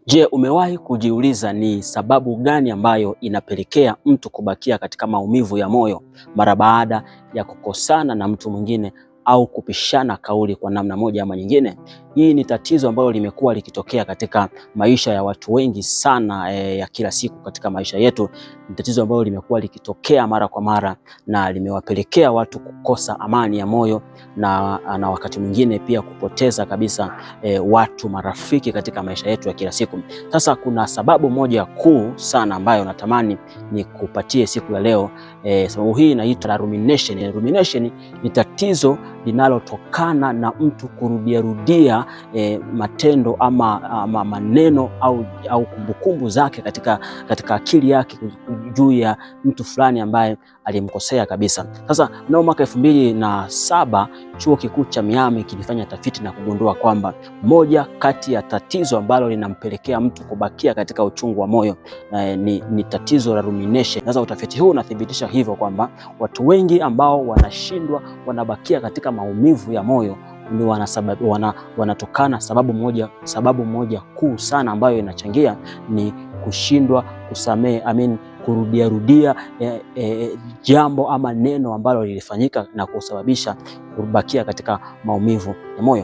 Je, umewahi kujiuliza ni sababu gani ambayo inapelekea mtu kubakia katika maumivu ya moyo mara baada ya kukosana na mtu mwingine au kupishana kauli kwa namna moja ama nyingine? Hii ni tatizo ambalo limekuwa likitokea katika maisha ya watu wengi sana ya kila siku katika maisha yetu. Ni tatizo ambalo limekuwa likitokea mara kwa mara na limewapelekea watu kukosa amani ya moyo na wakati mwingine pia kupoteza kabisa watu marafiki katika maisha yetu ya kila siku. Sasa kuna sababu moja kuu sana ambayo natamani ni kupatie siku ya leo. Sababu hii inaitwa rumination. Rumination ni tatizo linalotokana na mtu kurudia matendo ama maneno au kumbukumbu zake katika akili yake juu ya mtu fulani ambaye alimkosea kabisa. Sasa mnamo mwaka 2007 chuo kikuu cha Miami kilifanya tafiti na kugundua kwamba moja kati ya tatizo ambalo linampelekea mtu kubakia katika uchungu wa moyo ni tatizo la rumination. Sasa utafiti huu unathibitisha hivyo kwamba watu wengi ambao wanabakia katika maumivu ya moyo ni wanatokana sababu moja kuu sana ambayo inachangia ni kushindwa kusamehe, kurudia jambo ama neno ambalo lilifanyika na kusababisha kubakia katika maumivu ya moyo.